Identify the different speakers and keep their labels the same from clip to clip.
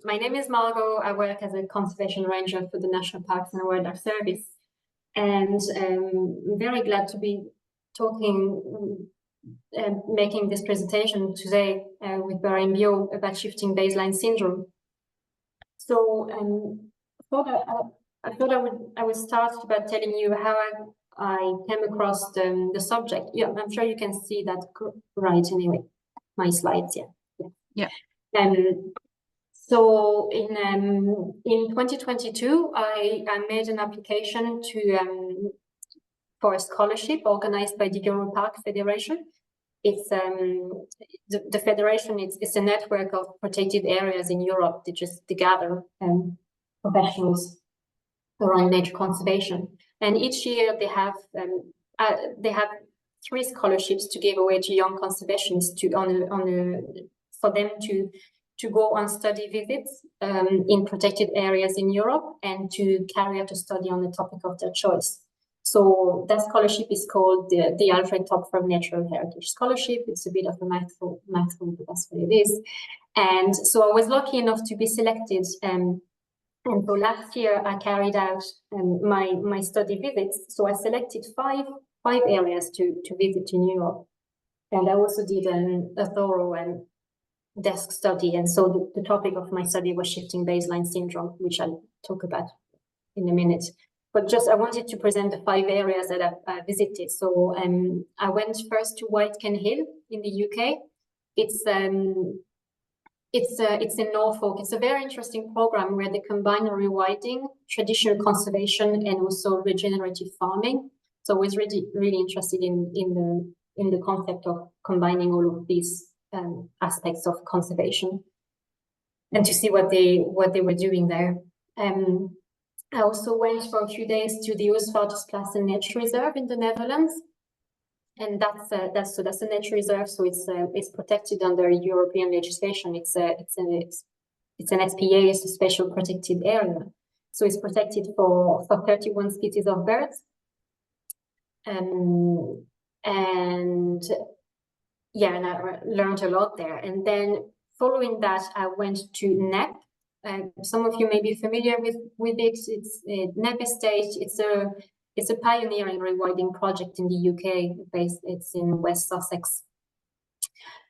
Speaker 1: my name is Margaux. I work as a conservation ranger for the National Parks and Wildlife Service. And I'm very glad to be talking, making this presentation today with Brian Bio about shifting baseline syndrome. So I thought I would start by telling you how I came across the subject. Yeah, I'm sure you can see that right anyway. My slides, yeah. So in 2022, I made an application to for a scholarship organized by the Euro Park Federation. It's the federation. It's a network of protected areas in Europe. They gather professionals around nature conservation, and each year they have 3 scholarships to give away to young conservationists for them to go on study visits in protected areas in Europe and to carry out a study on the topic of their choice. So that scholarship is called the Alfred Topfer Natural Heritage Scholarship. It's a bit of a mouthful, but that's what it is. And so I was lucky enough to be selected. And so last year I carried out my study visits. So I selected five areas to visit in Europe. And I also did a thorough desk study. And so the topic of my study was shifting baseline syndrome, which I'll talk about in a minute. But just I wanted to present the 5 areas that I visited. So I went first to White Cane Hill in the UK. It's in Norfolk. It's a very interesting program where they combine rewilding, traditional conservation, and also regenerative farming. So I was really interested in the concept of combining all of these aspects of conservation, and to see what they were doing there. I also went for a few days to the Oostvaardersplassen Nature Reserve in the Netherlands, and that's a nature reserve. So it's protected under European legislation. It's an SPA, it's a special protected area. So it's protected for 31 species of birds, and I learned a lot there. And then following that, I went to NEP. Some of you may be familiar with it. It's NEP Estate. It's a pioneering rewilding project in the UK. It's in West Sussex,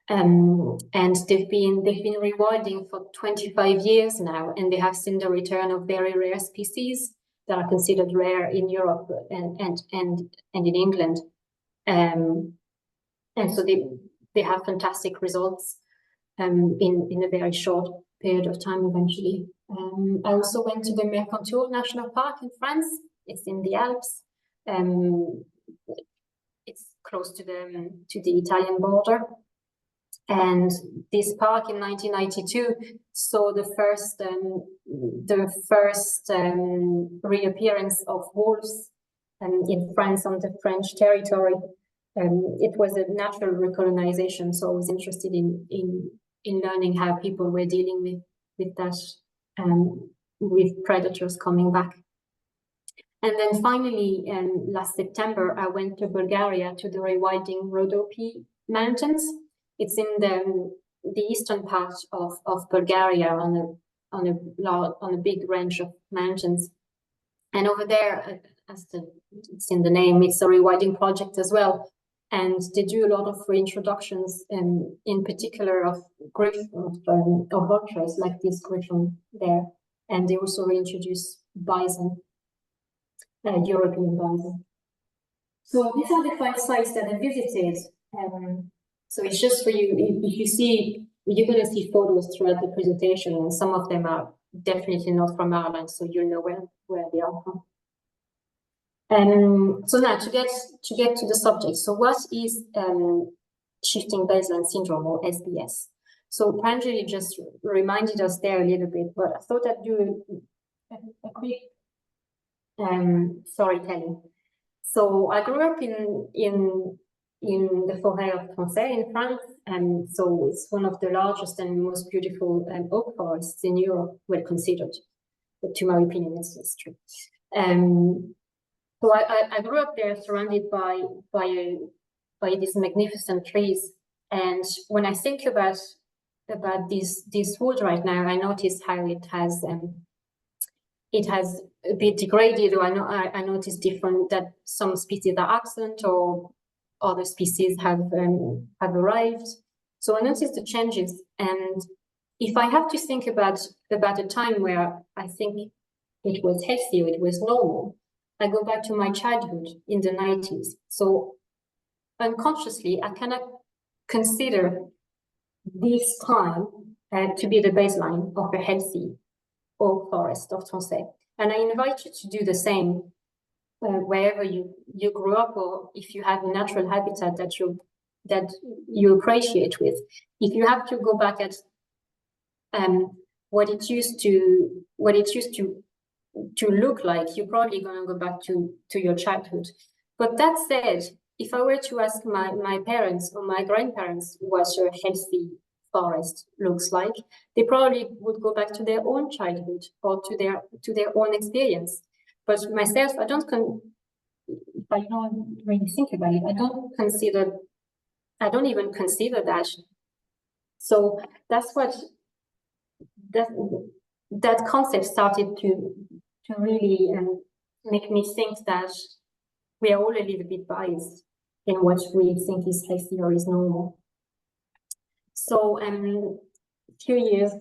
Speaker 1: and they've been rewilding for 25 years now, and they have seen the return of very rare species that are considered rare in Europe and in England, and so they have fantastic results in a very short period of time eventually. I also went to the Mercantour National Park in France. It's in the Alps. It's close to the Italian border. And this park in 1992 saw the first reappearance of wolves in France on the French territory. It was a natural recolonization, so I was interested in learning how people were dealing with that, with predators coming back. And then finally, last September, I went to Bulgaria to the rewilding Rhodope Mountains. It's in the eastern part of Bulgaria on a big range of mountains. And over there, it's in the name, it's a rewilding project as well. And they do a lot of reintroductions, in particular of vultures, like this griffon there. And they also reintroduce bison, European bison. So these are the 5 sites that I visited. So it's just for you, if you see, you're going to see photos throughout the presentation, and some of them are definitely not from Ireland, so you'll know where they are from. So now to get to the subject. So what is shifting baseline syndrome, or SBS? So Pranjali just reminded us there a little bit, but I thought I'd do a quick storytelling. So I grew up in the Forest of Tronçais in France, and so it's one of the largest and most beautiful oak forests in Europe, well considered, but to my opinion, it's true. So I grew up there, surrounded by these magnificent trees. And when I think about this wood right now, I noticed how it has a bit degraded, or I noticed different, that some species are absent or other species have arrived. So I noticed the changes, and if I have to think about a time where I think it was healthy or it was normal, I go back to my childhood in the 90s. So unconsciously, I cannot consider this time to be the baseline of a healthy oak forest of Tronçais. And I invite you to do the same wherever you grew up, or if you have a natural habitat that you appreciate with. If you have to go back at what it used to look like, you're probably going to go back to your childhood. But that said, if I were to ask my parents or my grandparents what a healthy forest looks like, they probably would go back to their own childhood or to their own experience. But myself, if I don't really think about it, I don't even consider that. So that's what that concept started to really make me think that we are all a little bit biased in what we think is healthy or is normal. So a few years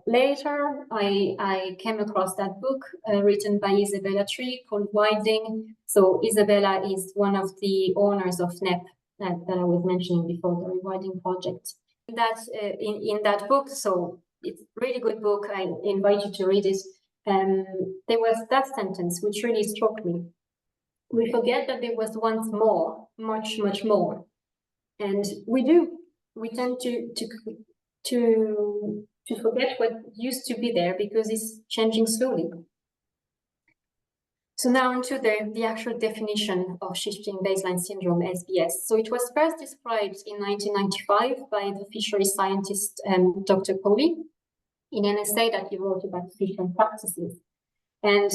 Speaker 1: later, I came across that book written by Isabella Tree called Wilding. So Isabella is one of the owners of NEP that I was mentioning before, the Rewilding Project. In that book, so it's a really good book, I invite you to read it. There was that sentence which really struck me. We forget that there was once more, much, much more. And we do. We tend to forget what used to be there because it's changing slowly. So now into the actual definition of shifting baseline syndrome, SBS. So it was first described in 1995 by the fishery scientist Dr. Coley in an essay that he wrote about fishery practices. And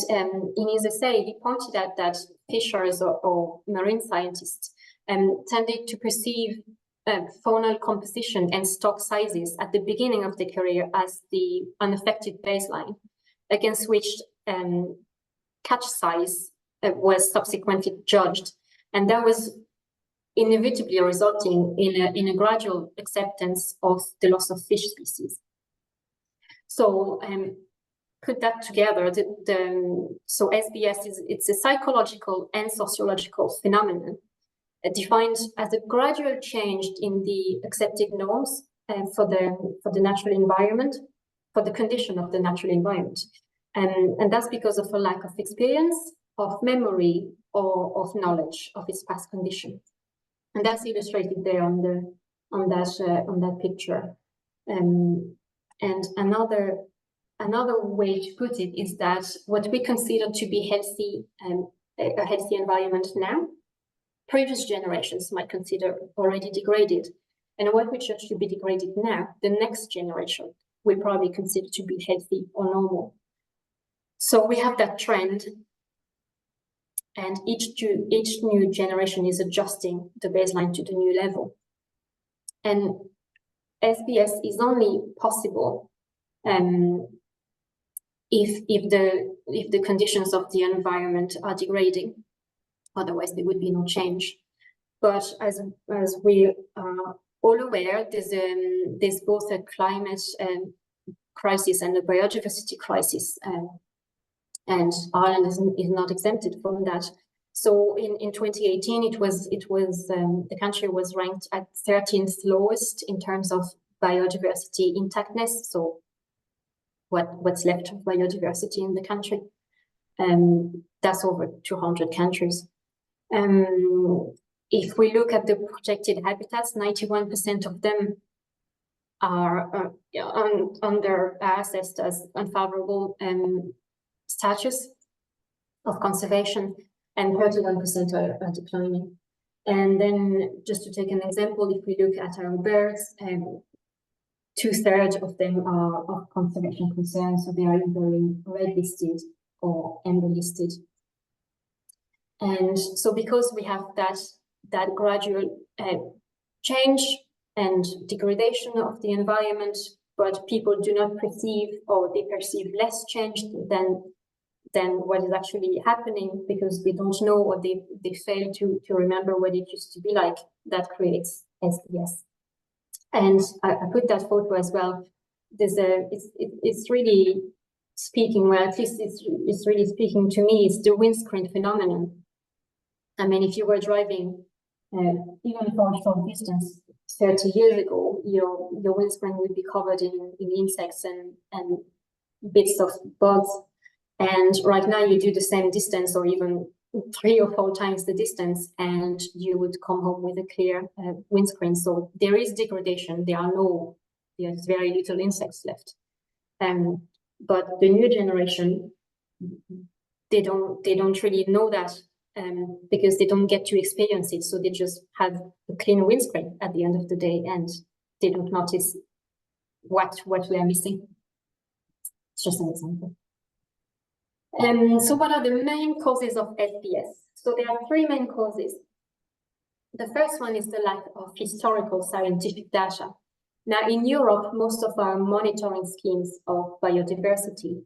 Speaker 1: in his essay, he pointed out that fishers or marine scientists tended to perceive faunal composition and stock sizes at the beginning of their career as the unaffected baseline, against which catch size was subsequently judged. And that was inevitably resulting in a gradual acceptance of the loss of fish species. So put that together, so SBS it's a psychological and sociological phenomenon defined as a gradual change in the accepted norms for the natural environment, for the condition of the natural environment. And that's because of a lack of experience, of memory, or of knowledge of its past condition. And that's illustrated there on that picture. And another way to put it is that what we consider to be a healthy environment now, previous generations might consider already degraded. And what we judge to be degraded now, the next generation will probably consider to be healthy or normal. So we have that trend, and each new generation is adjusting the baseline to the new level. And SBS is only possible if the conditions of the environment are degrading. Otherwise, there would be no change. But as we are all aware, there's both a climate crisis and a biodiversity crisis, and Ireland is not exempted from that. So in 2018, it was the country was ranked at 13th lowest in terms of biodiversity intactness. So what's left of biodiversity in the country. That's over 200 countries. If we look at the protected habitats, 91% of them are assessed as unfavorable status of conservation, and 31% are declining. And then, just to take an example, if we look at our birds, 2/3 of them are of conservation concerns, so they are either red listed or amber listed. And so, because we have that gradual change, and degradation of the environment, but people do not perceive, or they perceive less change than what is actually happening, because they don't know, or they fail to remember what it used to be like. That creates SDS. And I put that photo as well. It's really speaking, well, at least it's really speaking to me. It's the windscreen phenomenon. I mean, if you were driving even for a short distance 30 years ago, your windscreen would be covered in insects and bits of bugs. And right now you do the same distance, or even 3 or 4 times the distance, and you would come home with a clear windscreen. So there is degradation. There's very little insects left. But the new generation, they don't really know that, because they don't get to experience it. So they just have a clean windscreen at the end of the day, and they don't notice what we are missing. It's just an example. So what are the main causes of SBS? So there are 3 main causes. The first one is the lack of historical scientific data. Now, in Europe, most of our monitoring schemes of biodiversity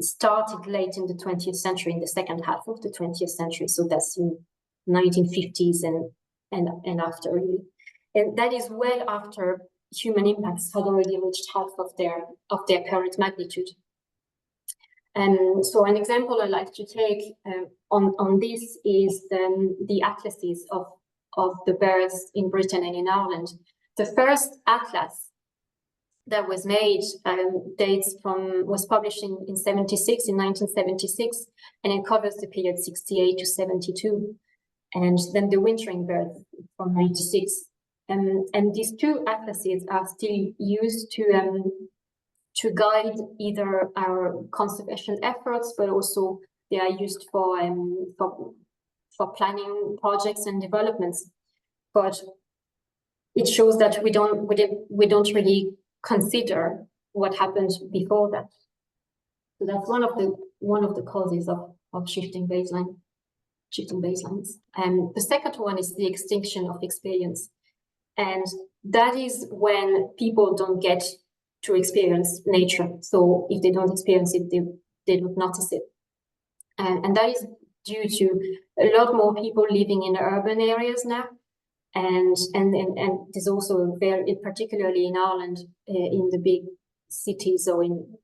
Speaker 1: started late in the 20th century, in the second half of the 20th century. So that's in 1950s and after, really. And that is well after human impacts had already reached half of their current magnitude. So an example I like to take on this is the atlases of the birds in Britain and in Ireland. The first atlas that was made was published in 1976, and it covers the period 68 to 72, and then the wintering birds from 96. And these 2 atlases are still used to guide either our conservation efforts, but also they are used for planning projects and developments. But it shows that we don't really consider what happened before that. So that's one of the causes of shifting baselines. And the second one is the extinction of experience, and that is when people don't get to experience nature. So if they don't experience it, they don't notice it. And that is due to a lot more people living in urban areas now. And there's also particularly in Ireland, in the big cities or in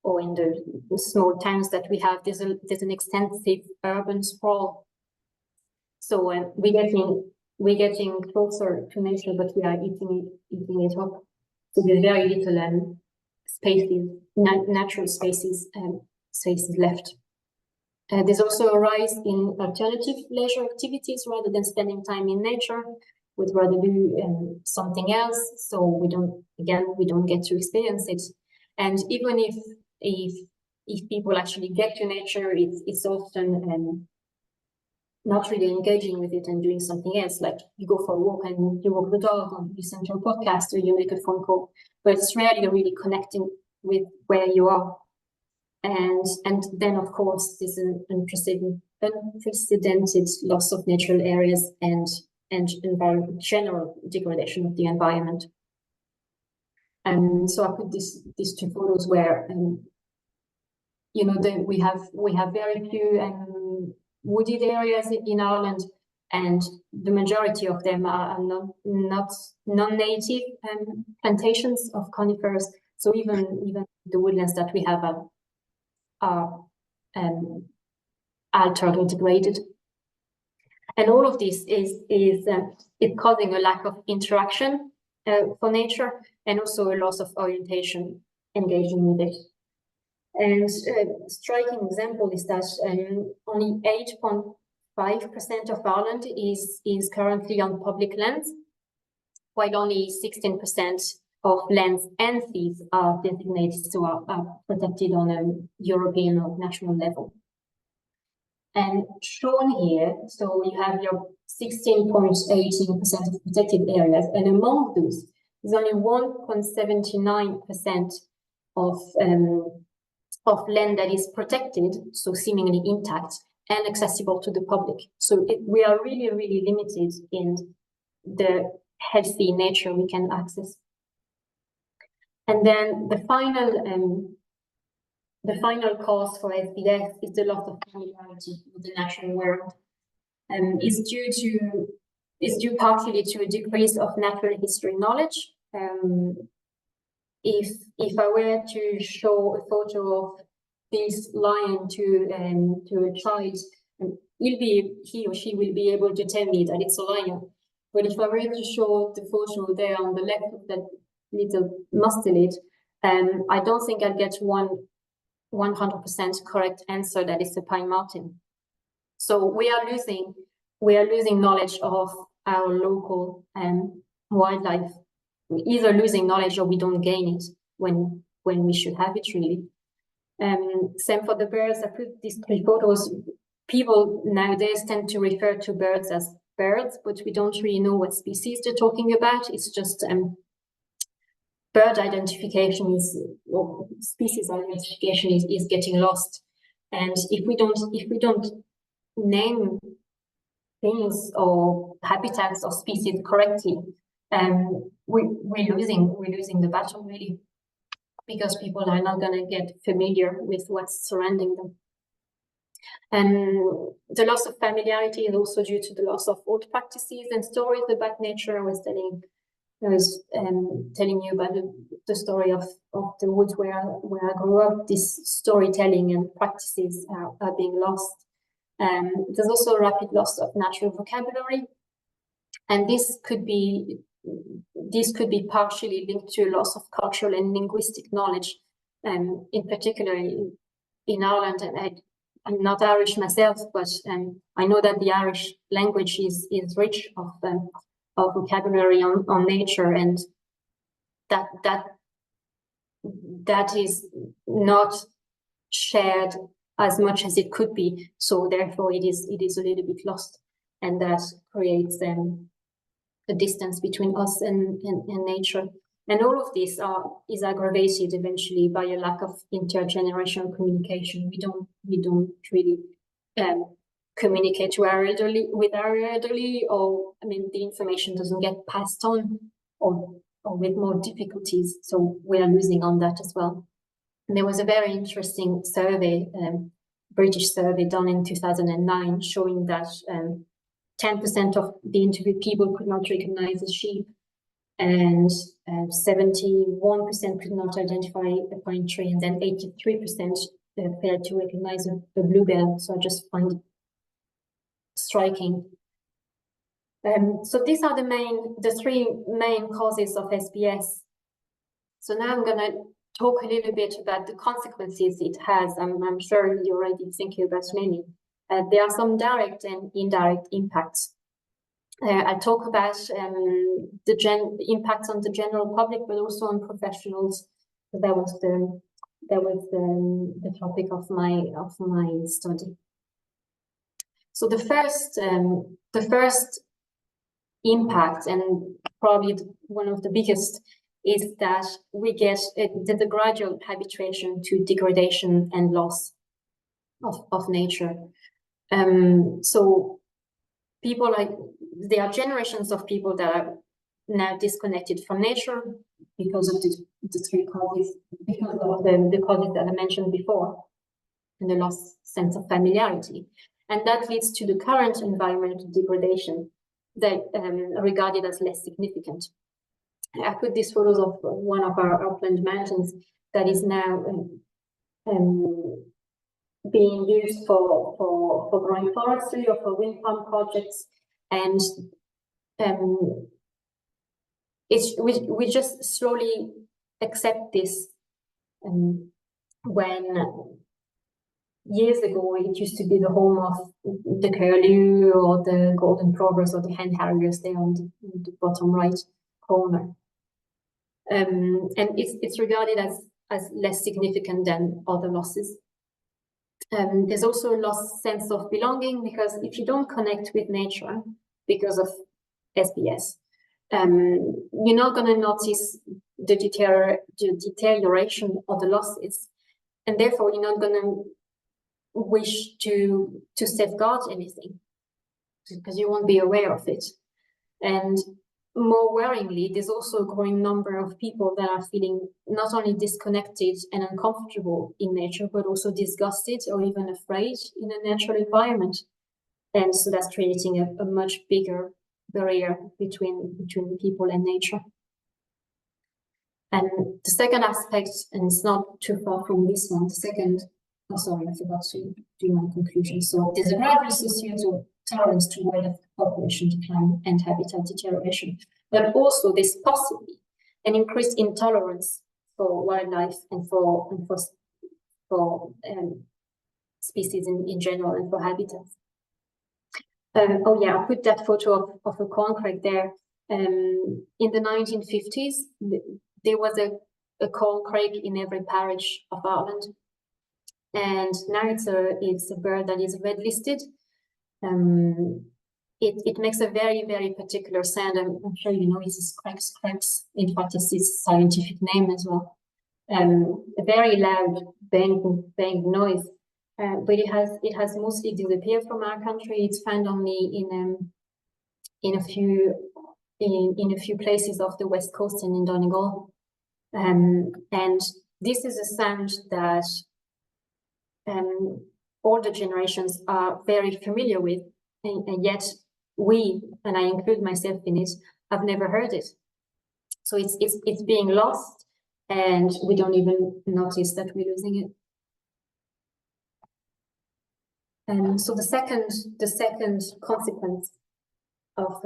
Speaker 1: the small towns that we have, there's an extensive urban sprawl. So we're getting closer to nature, but we are eating it up. So there's very little spaces, natural spaces left. There's also a rise in alternative leisure activities rather than spending time in nature. We'd rather do something else. So we don't get to experience it. And even if people actually get to nature, it's often not really engaging with it and doing something else. Like you go for a walk and you walk the dog, or you listen to a podcast, or you make a phone call. But it's rarely really connecting with where you are. And then, of course, there's an unprecedented loss of natural areas and general degradation of the environment. So I put these 2 photos where we have very few wooded areas in Ireland, and the majority of them are not non-native plantations of conifers. So even the woodlands that we have are altered or degraded, and all of this is causing a lack of interaction for nature, and also a loss of orientation engaging with it. And a striking example is that only 8.5% of Ireland is currently on public lands, while only 16% of lands and seas are designated, so are protected on a European or national level. And shown here, so you have your 16.18% of protected areas, and among those, there's only 1.79% of land that is protected, so seemingly intact and accessible to the public. So we are really, really limited in the healthy nature we can access. And then the final cause for SBS is the loss of familiarity with the natural world, is due partially to a decrease of natural history knowledge. If I were to show a photo of this lion to a child, he or she will be able to tell me that it's a lion. But if I were to show the photo there on the left of that little mustelid, I don't think I'll get 100% correct answer that it's a pine marten. So we are losing knowledge of our local wildlife. We're either losing knowledge or we don't gain it when we should have it, really. Same for the birds. I put these 3 photos. People nowadays tend to refer to birds as birds, but we don't really know what species they're talking about. It's just bird identification or species identification is getting lost. And if we don't name things or habitats or species correctly, we're losing the battle, really, because people are not going to get familiar with what's surrounding them. And the loss of familiarity is also due to the loss of old practices and stories about nature. I was telling you about the story of the woods where I grew up. This storytelling and practices are being lost. There's also a rapid loss of natural vocabulary, and this could be partially linked to a loss of cultural and linguistic knowledge. In particular, in Ireland, and I'm not Irish myself, but I know that the Irish language is rich of vocabulary on nature, and that is not shared as much as it could be. So therefore, it is a little bit lost, and that creates a distance between us and nature. And all of this is aggravated eventually by a lack of intergenerational communication. We don't really communicate with our elderly, or the information doesn't get passed on, or with more difficulties. So we are losing on that as well. And there was a very interesting survey, British survey done in 2009, showing that 10% of the interviewed people could not recognize a sheep, and 71% could not identify a pine tree, and then 83% failed to recognize a bluebell. So I just find it striking. So these are the 3 main causes of SBS. So now I'm going to talk a little bit about the consequences it has. I'm sure you're already thinking about many. There are some direct and indirect impacts. I talk about the impacts on the general public, but also on professionals. That was the topic of my study. So the first impact, and probably one of the biggest, is that we get the gradual habituation to degradation and loss of nature. So people there are generations of people that are now disconnected from nature because of the 3 causes, because of the causes that I mentioned before, and the lost sense of familiarity. And that leads to the current environmental degradation that regarded as less significant. I put these photos of one of our upland mountains that is now being used for growing forestry or for wind farm projects, and we just slowly accept this. When years ago it used to be the home of the curlew or the golden plovers or the hen harriers there on the bottom right corner, and it's regarded as less significant than other losses. There's also a lost sense of belonging, because if you don't connect with nature because of SBS, you're not going to notice the deterioration or the losses, and therefore you're not going to wish to safeguard anything because you won't be aware of it. And more worryingly, there's also a growing number of people that are feeling not only disconnected and uncomfortable in nature, but also disgusted or even afraid in a natural environment. And so that's creating a much bigger barrier between people and nature. And the second aspect, and it's not too far from this one, the second, oh sorry, I forgot to do my conclusion. So there's a gradual societal tolerance to wildlife population decline and habitat deterioration, but also there's possibly an increased intolerance for wildlife and for species in general and for habitats. Oh yeah, I put that photo of a corncrake there. In the 1950s, there was a corncrake in every parish of Ireland, and now it's a bird that is red listed. It makes a very, very particular sound. I'm sure you know it's cracks. In fact, it's its scientific name as well. A very loud bang noise. But it has mostly disappeared from our country. It's found only in a few places off the west coast and in Donegal. And this is a sound that older generations are very familiar with, and yet we, and I include myself in it, have never heard it. So it's being lost, and we don't even notice that we're losing it. And so the second consequence of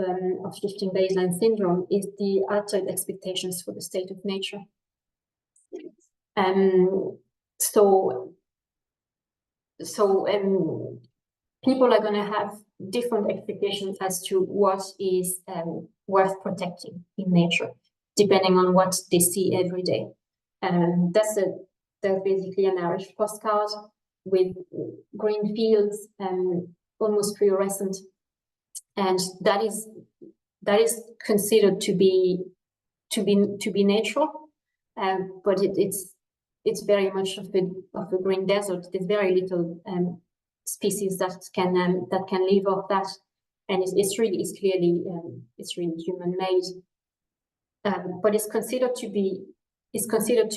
Speaker 1: shifting baseline syndrome is the altered expectations for the state of nature. People are going to have different expectations as to what is worth protecting in nature, depending on what they see every day. That's basically an Irish postcard with green fields and almost fluorescent, and that is considered to be natural, but it's very much of a green desert. There's very little species that can live off that, and it's clearly human made, but it's considered to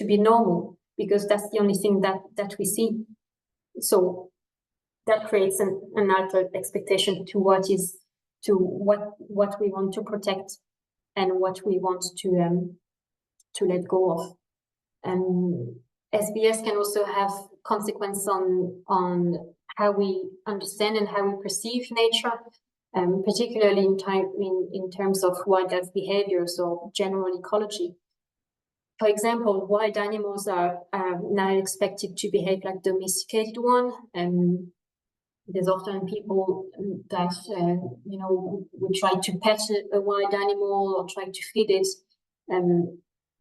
Speaker 1: be normal because that's the only thing that we see. So that creates an altered expectation to what we want to protect and what we want to let go of. SBS can also have consequences on how we understand and how we perceive nature, particularly in terms of wildlife behaviors or general ecology. For example, wild animals are now expected to behave like domesticated ones. There's often people that we try to pet a wild animal or try to feed it,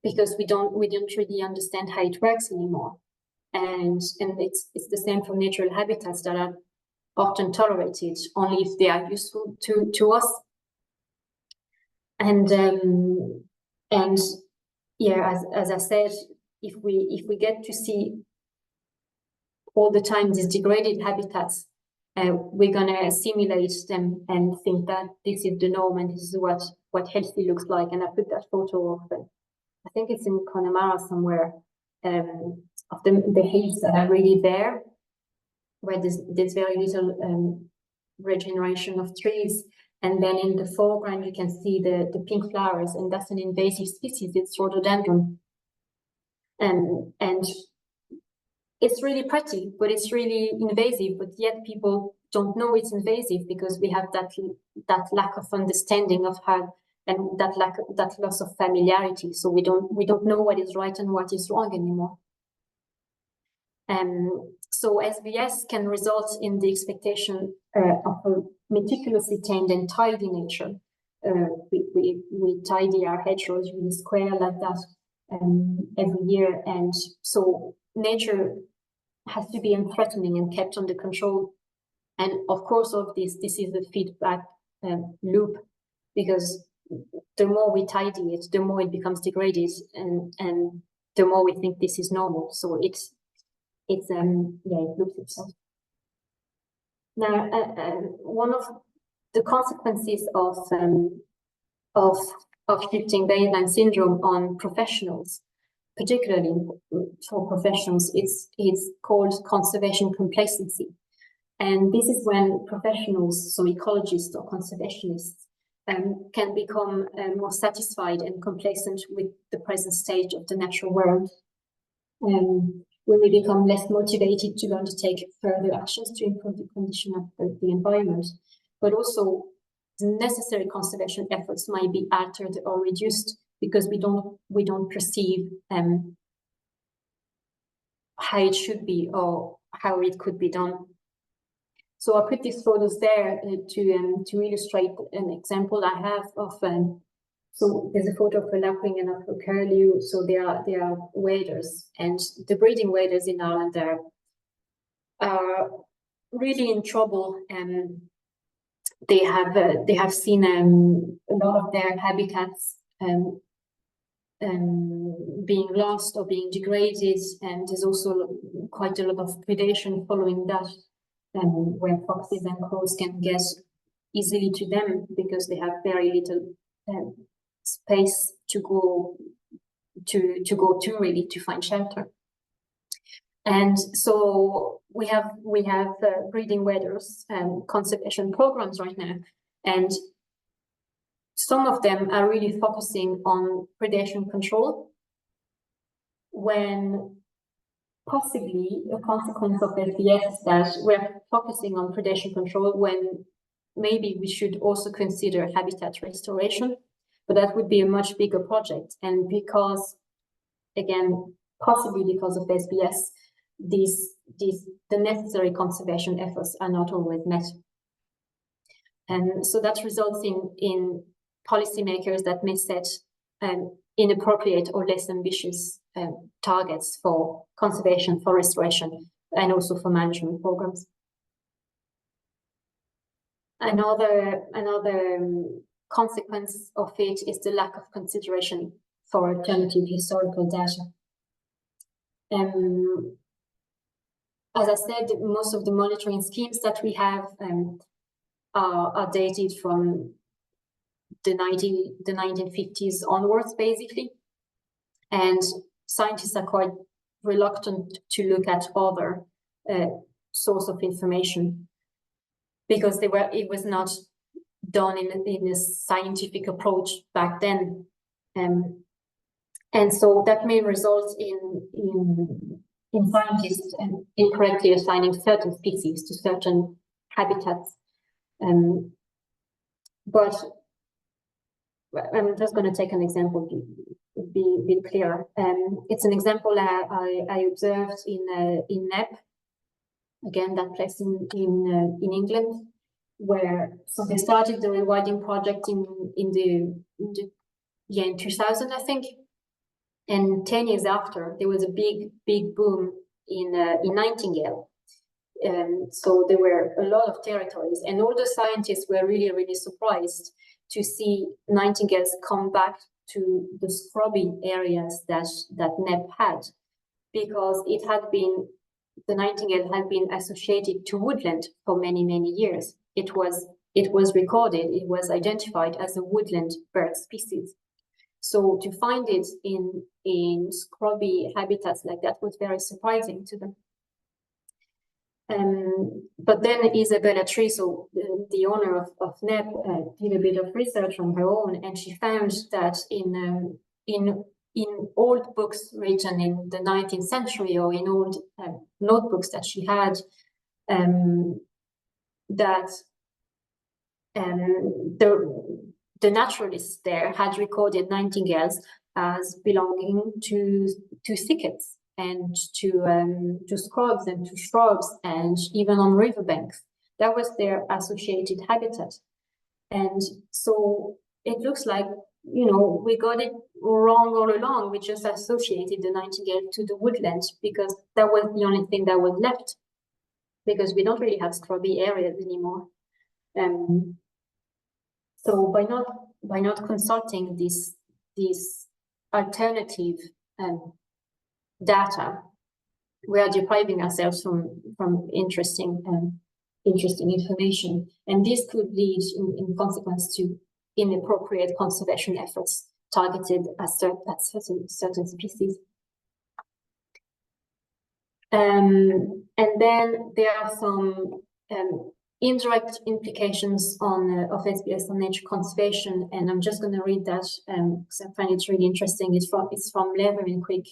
Speaker 1: because we don't really understand how it works anymore. And it's the same for natural habitats that are often tolerated only if they are useful to us. And yeah, as I said, if we get to see all the time these degraded habitats, we're gonna assimilate them and think that this is the norm and this is what healthy looks like. And I put that photo of, I think it's in Connemara somewhere, of the hills that are really there, where there's very little regeneration of trees. And then in the foreground, you can see the pink flowers, and that's an invasive species. It's rhododendron. And it's really pretty, but it's really invasive. But yet people don't know it's invasive because we have that lack of understanding of how, and that loss of familiarity. So we don't know what is right and what is wrong anymore. So SBS can result in the expectation of a meticulously tamed and tidy nature. We tidy our hedgerows really square like that every year, and so nature has to be unthreatening and kept under control. And of course, this is the feedback loop, because the more we tidy it, the more it becomes degraded, and the more we think this is normal. So it loops itself. Now, one of the consequences of of shifting baseline syndrome on professionals, particularly for professionals. It's called conservation complacency. And this is when professionals, so ecologists or conservationists, can become more satisfied and complacent with the present state of the natural world. When we become less motivated to undertake further actions to improve the condition of the environment, but also the necessary conservation efforts might be altered or reduced because we don't perceive how it should be or how it could be done. So I put these photos there to illustrate an example I have of. So there's a photo of a lapwing and of a curlew. So they are waders, and the breeding waders in Ireland are really in trouble. And they have seen a lot of their habitats being lost or being degraded, and there's also quite a lot of predation following that. Where foxes and crows can get easily to them because they have very little space to go to really to find shelter. And so we have breeding waders conservation programs right now, and some of them are really focusing on predation control, when possibly a consequence of SBS is that we're focusing on predation control when maybe we should also consider habitat restoration, but that would be a much bigger project. And because, again, possibly because of SBS, the necessary conservation efforts are not always met. And so that results in policymakers that may set inappropriate or less ambitious targets for conservation, for restoration, and also for management programs. Another consequence of it is the lack of consideration for alternative historical data. As I said, most of the monitoring schemes that we have are dated from the 1950s onwards, basically. And scientists are quite reluctant to look at other source of information because it was not done in a scientific approach back then. And so that may result in scientists incorrectly assigning certain species to certain habitats. But I'm just going to take an example to be clear. It's an example I observed in Nep, again, that place in England, where so they started the rewilding project in 2000, I think, and 10 years after there was a big boom in Nightingale. So there were a lot of territories, and all the scientists were really surprised to see nightingales come back to the scrubby areas that Nep had, because the nightingale had been associated to woodland for many years. It was recorded, it was identified as a woodland bird species. So to find it in scrubby habitats like that was very surprising to them. But then Isabella Triso, the owner of Nep, did a bit of research on her own, and she found that in old books written in the 19th century or in old notebooks that she had, that the naturalists there had recorded nightingales as belonging to thickets and to scrubs and to shrubs and even on riverbanks. That was their associated habitat. And so it looks like, we got it wrong all along. We just associated the nightingale to the woodland because that was the only thing that was left, because we don't really have scrubby areas anymore. So by not consulting this alternative data, we are depriving ourselves from interesting information, and this could lead in consequence to inappropriate conservation efforts targeted at certain species. And then there are some indirect implications of SBS on nature conservation, and I'm just going to read that because I find it really interesting. It's from Lever and Quick,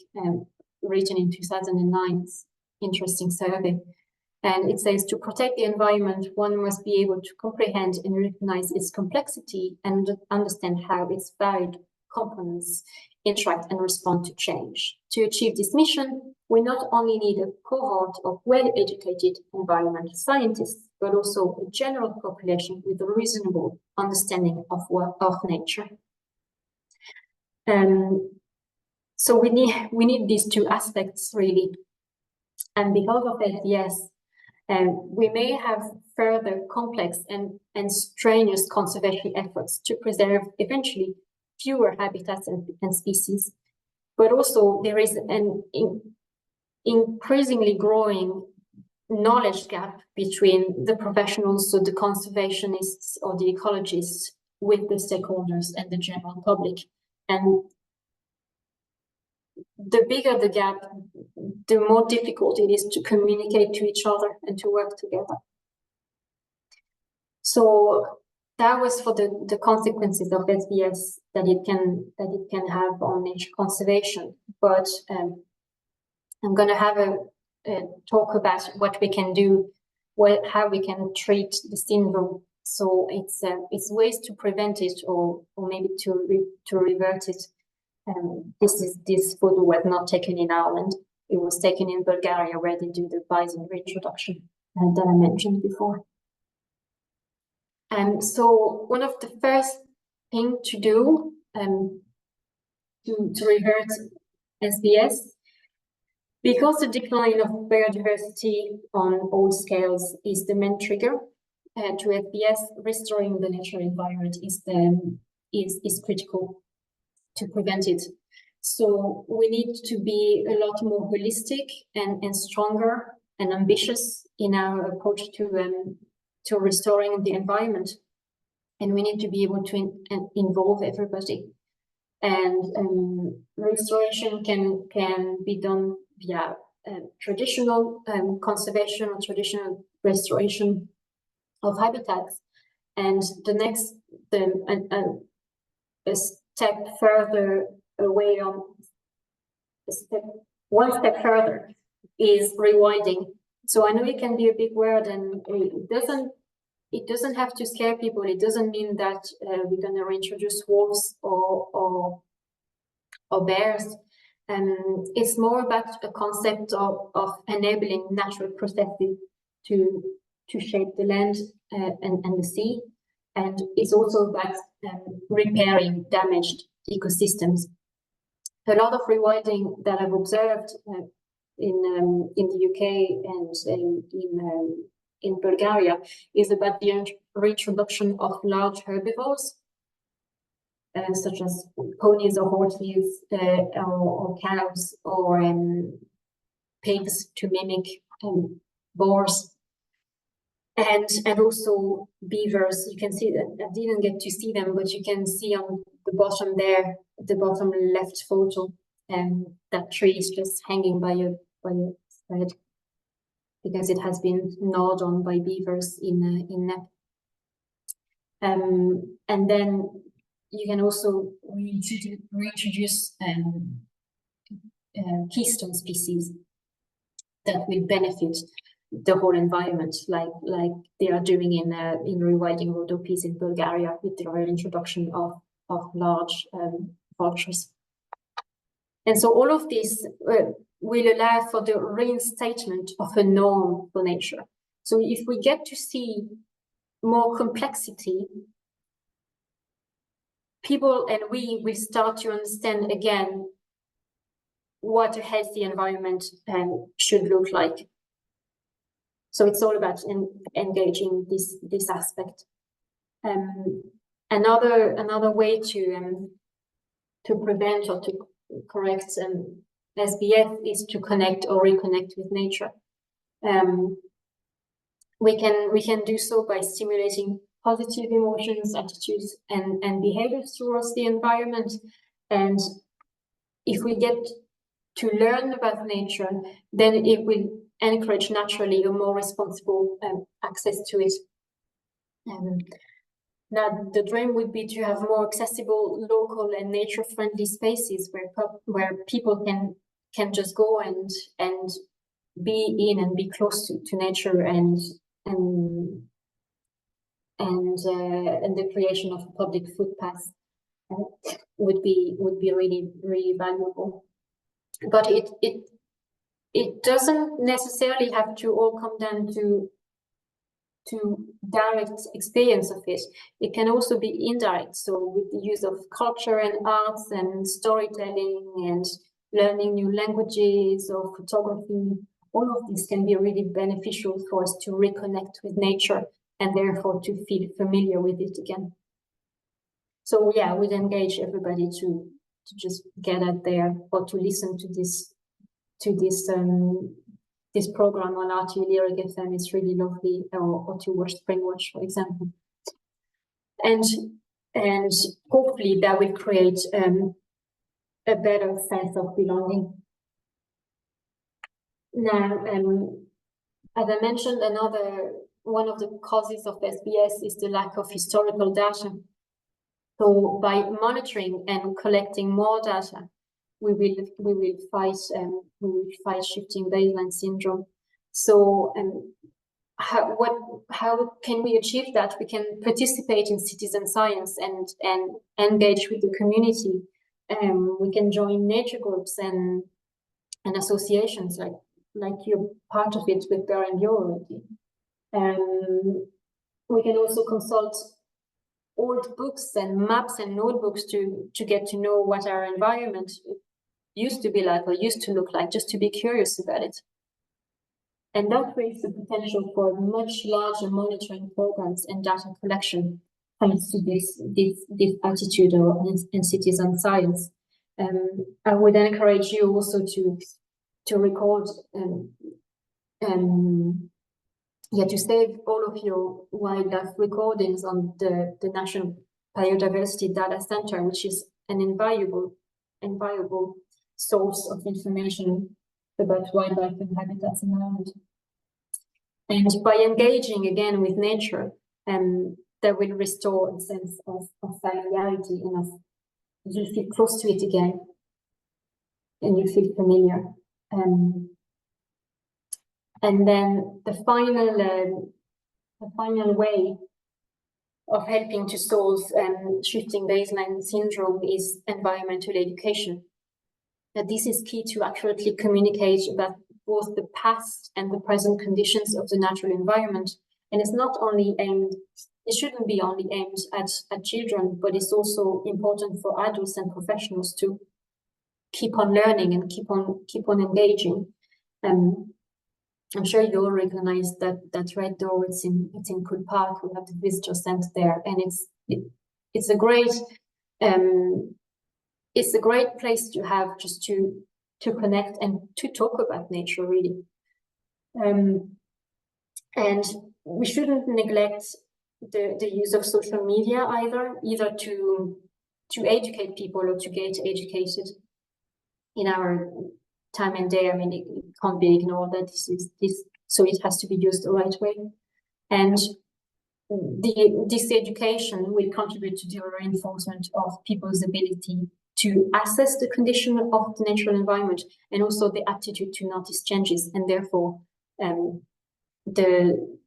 Speaker 1: written in 2009. It's an interesting survey. And it says, to protect the environment, one must be able to comprehend and recognize its complexity and understand how its varied components interact and respond to change. To achieve this mission, we not only need a cohort of well-educated environmental scientists, but also a general population with a reasonable understanding of nature. So we need these two aspects really. And because of SBS, we may have further complex and strenuous conservation efforts to preserve eventually fewer habitats and species, but also there is an increasingly growing knowledge gap between the professionals, so the conservationists or the ecologists, with the stakeholders and the general public. And the bigger the gap, the more difficult it is to communicate to each other and to work together. So that was for the consequences of SBS that it can have on nature conservation. But I'm going to have a talk about what we can do, how we can treat the syndrome. So it's ways to prevent it or maybe to revert it. This photo was not taken in Ireland. It was taken in Bulgaria, where they do the bison reintroduction that I mentioned before. So one of the first things to do to revert SBS, because the decline of biodiversity on all scales is the main trigger to SBS, restoring the natural environment is critical to prevent it. So we need to be a lot more holistic and stronger and ambitious in our approach to restoring the environment. And we need to be able to involve everybody. And restoration can be done via traditional conservation or traditional restoration of habitats. And the next, a step further away on one step further is rewilding. So I know it can be a big word, and it doesn't have to scare people. It doesn't mean that we're going to reintroduce wolves or bears. It's more about a concept of enabling natural processes to shape the land and the sea. And it's also about repairing damaged ecosystems. A lot of rewilding that I've observed in the UK and in Bulgaria is about the reintroduction of large herbivores, such as ponies or horses or cows or pigs to mimic boars. And also beavers. You can see that I didn't get to see them, but you can see on the bottom there, the bottom left photo, that tree is just hanging by your thread because it has been gnawed on by beavers in Nep. And then you can also reintroduce keystone species that will benefit the whole environment, like they are doing in rewilding rhodopes in Bulgaria with the reintroduction of large vultures. And so all of this will allow for the reinstatement of a norm for nature. So if we get to see more complexity, people and we will start to understand again what a healthy environment should look like. So it's all about engaging this aspect. Another way to prevent or to correct SBS is to connect or reconnect with nature. We can do so by stimulating positive emotions, attitudes, and behaviors towards the environment. And if we get to learn about nature, then it will encourage naturally a more responsible access to it. Now, the dream would be to have more accessible, local, and nature-friendly spaces where people can just go and be in and be close to nature, and the creation of a public footpath would be really valuable. But it doesn't necessarily have to all come down to direct experience of it. It can also be indirect, so with the use of culture and arts and storytelling and learning new languages or photography. All of this can be really beneficial for us to reconnect with nature and therefore to feel familiar with it again. So yeah, we'd engage everybody to just get out there or to listen to this program on RTE Lyric FM. It's really lovely, or to watch Springwatch, for example. And hopefully that will create a better sense of belonging. Now, as I mentioned, one of the causes of SBS is the lack of historical data. So by monitoring and collecting more data, we will fight shifting baseline syndrome. So how can we achieve that? We can participate in citizen science and engage with the community. We can join nature groups and associations like you're part of it with Bear and Yo already. We can also consult old books and maps and notebooks to get to know what our environment used to be like or used to look like, just to be curious about it. And that creates the potential for much larger monitoring programs and data collection thanks to this attitude in citizen science. I would encourage you also to record to save all of your wildlife recordings on the National Biodiversity Data Center, which is an invaluable source of information about wildlife and habitats in Ireland. And by engaging again with nature, that will restore a sense of familiarity and you'll feel close to it again, and you feel familiar. And then the final way of helping to solve shifting baseline syndrome is environmental education. This is key to accurately communicate about both the past and the present conditions of the natural environment. And it's not only aimed, it shouldn't be only aimed at children, but it's also important for adults and professionals to keep on learning and keep on engaging. I'm sure you all recognize that red door. It's in Cool Park. We have the visitor centre there, and it's a great place to have just to connect and to talk about nature, really. And we shouldn't neglect the use of social media either to educate people or to get educated in our time and day. I mean, it can't be ignored that so it has to be used the right way. And this education will contribute to the reinforcement of people's ability to assess the condition of the natural environment and also the aptitude to notice changes, and therefore the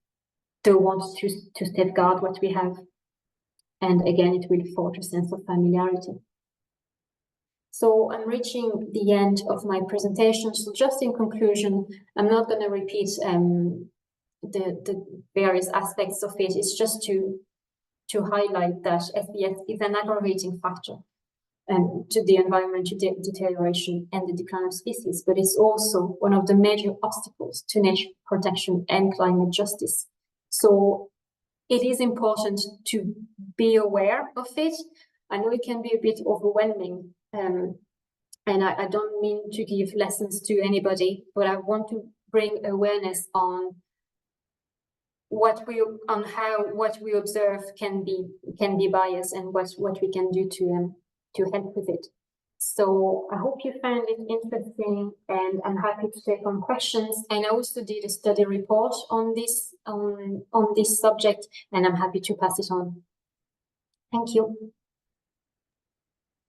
Speaker 1: want to safeguard what we have. And again, it will forge a sense of familiarity. So I'm reaching the end of my presentation. So just in conclusion, I'm not going to repeat the various aspects of it. It's just to highlight that SBS is an aggravating factor to the environmental deterioration and the decline of species, but it's also one of the major obstacles to nature protection and climate justice. So it is important to be aware of it. I know it can be a bit overwhelming, and I don't mean to give lessons to anybody, but I want to bring awareness on what we observe can be biased, and what we can do to help with it. So I hope you found it interesting, and I'm happy to take on questions. And I also did a study report on this subject, and I'm happy to pass it on. Thank you.